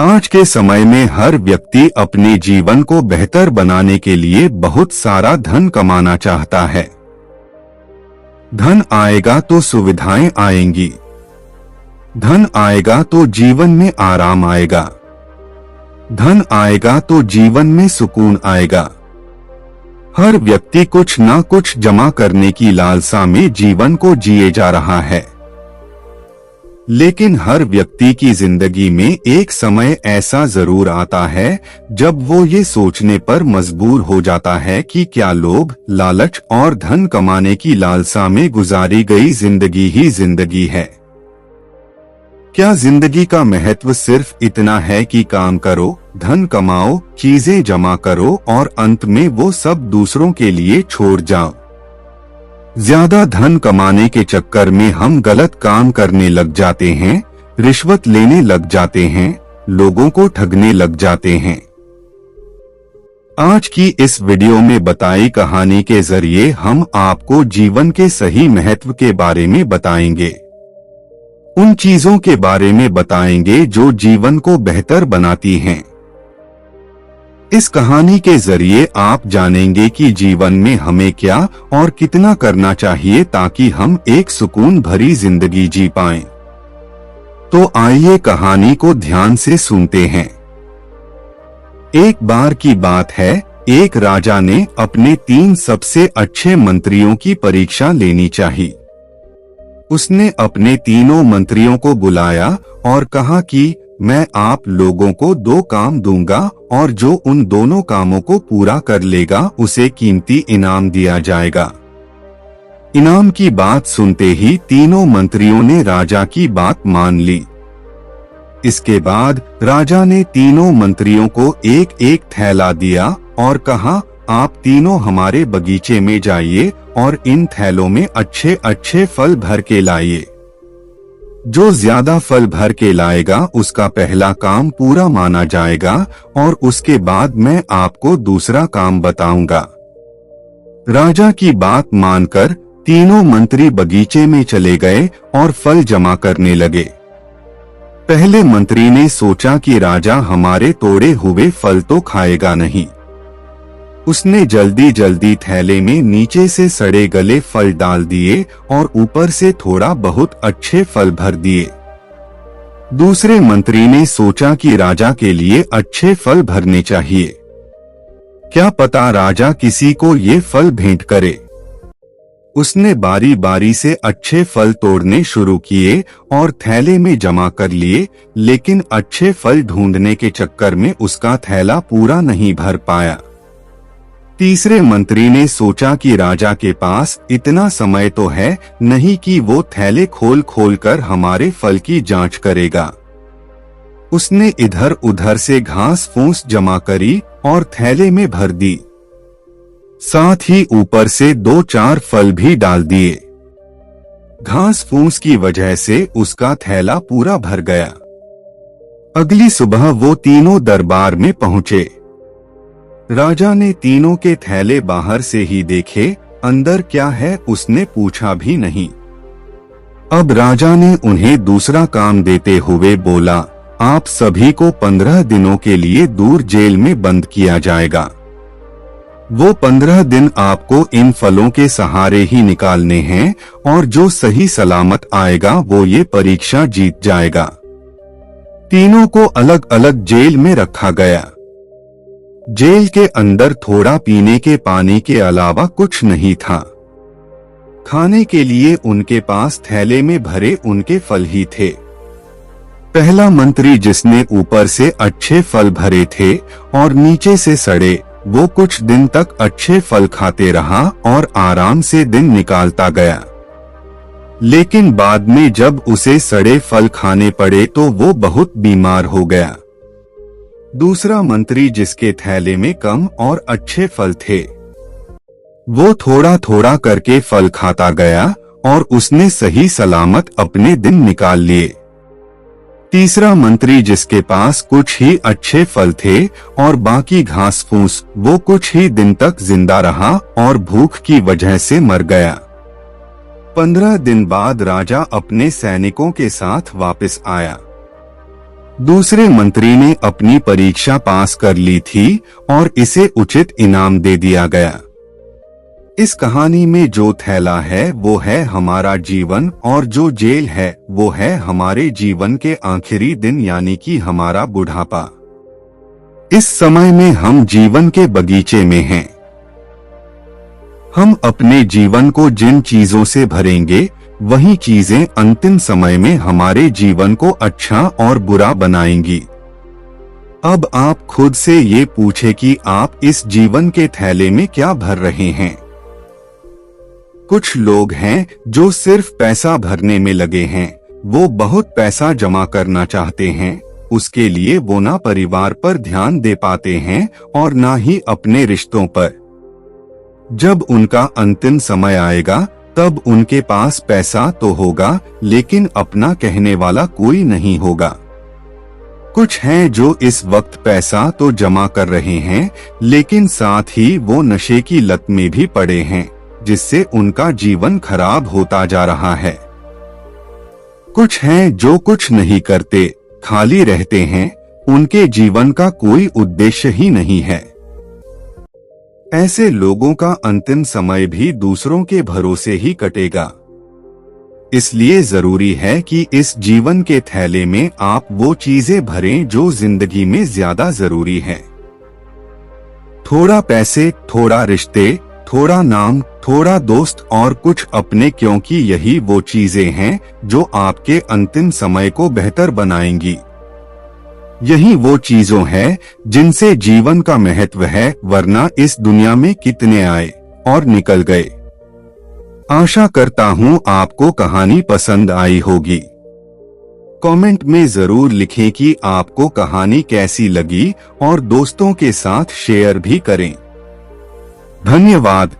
आज के समय में हर व्यक्ति अपने जीवन को बेहतर बनाने के लिए बहुत सारा धन कमाना चाहता है। धन आएगा तो सुविधाएं आएंगी, धन आएगा तो जीवन में आराम आएगा, धन आएगा तो जीवन में सुकून आएगा। हर व्यक्ति कुछ ना कुछ जमा करने की लालसा में जीवन को जिए जा रहा है। लेकिन हर व्यक्ति की जिंदगी में एक समय ऐसा जरूर आता है जब वो ये सोचने पर मजबूर हो जाता है कि क्या लोभ, लालच और धन कमाने की लालसा में गुजारी गई जिंदगी ही जिंदगी है? क्या जिंदगी का महत्व सिर्फ इतना है कि काम करो, धन कमाओ, चीजें जमा करो और अंत में वो सब दूसरों के लिए छोड़ जाओ? ज्यादा धन कमाने के चक्कर में हम गलत काम करने लग जाते हैं, रिश्वत लेने लग जाते हैं, लोगों को ठगने लग जाते हैं। आज की इस वीडियो में बताई कहानी के जरिए हम आपको जीवन के सही महत्व के बारे में बताएंगे। उन चीजों के बारे में बताएंगे जो जीवन को बेहतर बनाती हैं। इस कहानी के जरिए आप जानेंगे कि जीवन में हमें क्या और कितना करना चाहिए ताकि हम एक सुकून भरी जिंदगी जी पाएं। तो आइए कहानी को ध्यान से सुनते हैं। एक बार की बात है, एक राजा ने अपने 3 सबसे अच्छे मंत्रियों की परीक्षा लेनी चाहिए। उसने अपने तीनों मंत्रियों को बुलाया और कहा कि मैं आप लोगों को 2 काम दूंगा और जो उन दोनों कामों को पूरा कर लेगा उसे कीमती इनाम दिया जाएगा। इनाम की बात सुनते ही तीनों मंत्रियों ने राजा की बात मान ली। इसके बाद राजा ने तीनों मंत्रियों को एक एक थैला दिया और कहा, आप तीनों हमारे बगीचे में जाइए और इन थैलों में अच्छे अच्छे फल भर के लाइए। जो ज्यादा फल भर के लाएगा उसका पहला काम पूरा माना जाएगा और उसके बाद मैं आपको दूसरा काम बताऊंगा। राजा की बात मानकर तीनों मंत्री बगीचे में चले गए और फल जमा करने लगे। पहले मंत्री ने सोचा कि राजा हमारे तोड़े हुए फल तो खाएगा नहीं। उसने जल्दी जल्दी थैले में नीचे से सड़े गले फल डाल दिए और ऊपर से थोड़ा बहुत अच्छे फल भर दिए। दूसरे मंत्री ने सोचा कि राजा के लिए अच्छे फल भरने चाहिए, क्या पता राजा किसी को ये फल भेंट करे। उसने बारी बारी से अच्छे फल तोड़ने शुरू किए और थैले में जमा कर लिए, लेकिन अच्छे फल ढूंढने के चक्कर में उसका थैला पूरा नहीं भर पाया। तीसरे मंत्री ने सोचा कि राजा के पास इतना समय तो है नहीं कि वो थैले खोल खोल कर हमारे फल की जांच करेगा। उसने इधर उधर से घास फूस जमा करी और थैले में भर दी, साथ ही ऊपर से 2-4 फल भी डाल दिए। घास फूस की वजह से उसका थैला पूरा भर गया। अगली सुबह वो तीनों दरबार में पहुंचे। राजा ने तीनों के थैले बाहर से ही देखे, अंदर क्या है उसने पूछा भी नहीं। अब राजा ने उन्हें दूसरा काम देते हुए बोला, आप सभी को 15 दिनों के लिए दूर जेल में बंद किया जाएगा। वो 15 दिन आपको इन फलों के सहारे ही निकालने हैं और जो सही सलामत आएगा वो ये परीक्षा जीत जाएगा। तीनों को अलग अलग जेल में रखा गया। जेल के अंदर थोड़ा पीने के पानी के अलावा कुछ नहीं था। खाने के लिए उनके पास थैले में भरे उनके फल ही थे। पहला मंत्री जिसने ऊपर से अच्छे फल भरे थे और नीचे से सड़े, वो कुछ दिन तक अच्छे फल खाते रहा और आराम से दिन निकालता गया। लेकिन बाद में जब उसे सड़े फल खाने पड़े तो वो बहुत बीमार हो गया। दूसरा मंत्री जिसके थैले में कम और अच्छे फल थे, वो थोड़ा थोड़ा करके फल खाता गया और उसने सही सलामत अपने दिन निकाल लिए। तीसरा मंत्री जिसके पास कुछ ही अच्छे फल थे और बाकी घास फूस, वो कुछ ही दिन तक जिंदा रहा और भूख की वजह से मर गया। 15 दिन बाद राजा अपने सैनिकों के साथ वापस आया। दूसरे मंत्री ने अपनी परीक्षा पास कर ली थी और इसे उचित इनाम दे दिया गया। इस कहानी में जो थैला है वो है हमारा जीवन और जो जेल है वो है हमारे जीवन के आखिरी दिन यानी कि हमारा बुढ़ापा। इस समय में हम जीवन के बगीचे में हैं। हम अपने जीवन को जिन चीजों से भरेंगे वही चीजें अंतिम समय में हमारे जीवन को अच्छा और बुरा बनाएंगी। अब आप खुद से ये पूछे कि आप इस जीवन के थैले में क्या भर रहे हैं। कुछ लोग हैं जो सिर्फ पैसा भरने में लगे हैं। वो बहुत पैसा जमा करना चाहते हैं, उसके लिए वो ना परिवार पर ध्यान दे पाते हैं और ना ही अपने रिश्तों पर। जब उनका अंतिम समय आएगा तब उनके पास पैसा तो होगा लेकिन अपना कहने वाला कोई नहीं होगा। कुछ हैं जो इस वक्त पैसा तो जमा कर रहे हैं लेकिन साथ ही वो नशे की लत में भी पड़े हैं जिससे उनका जीवन खराब होता जा रहा है। कुछ हैं जो कुछ नहीं करते, खाली रहते हैं, उनके जीवन का कोई उद्देश्य ही नहीं है। ऐसे लोगों का अंतिम समय भी दूसरों के भरोसे ही कटेगा। इसलिए जरूरी है कि इस जीवन के थैले में आप वो चीजें भरें जो जिंदगी में ज्यादा जरूरी है। थोड़ा पैसे, थोड़ा रिश्ते, थोड़ा नाम, थोड़ा दोस्त और कुछ अपने, क्योंकि यही वो चीजें हैं जो आपके अंतिम समय को बेहतर बनाएंगी। यही वो चीजों हैं जिनसे जीवन का महत्व है, वरना इस दुनिया में कितने आए और निकल गए। आशा करता हूँ आपको कहानी पसंद आई होगी। कमेंट में जरूर लिखें कि आपको कहानी कैसी लगी और दोस्तों के साथ शेयर भी करें। धन्यवाद।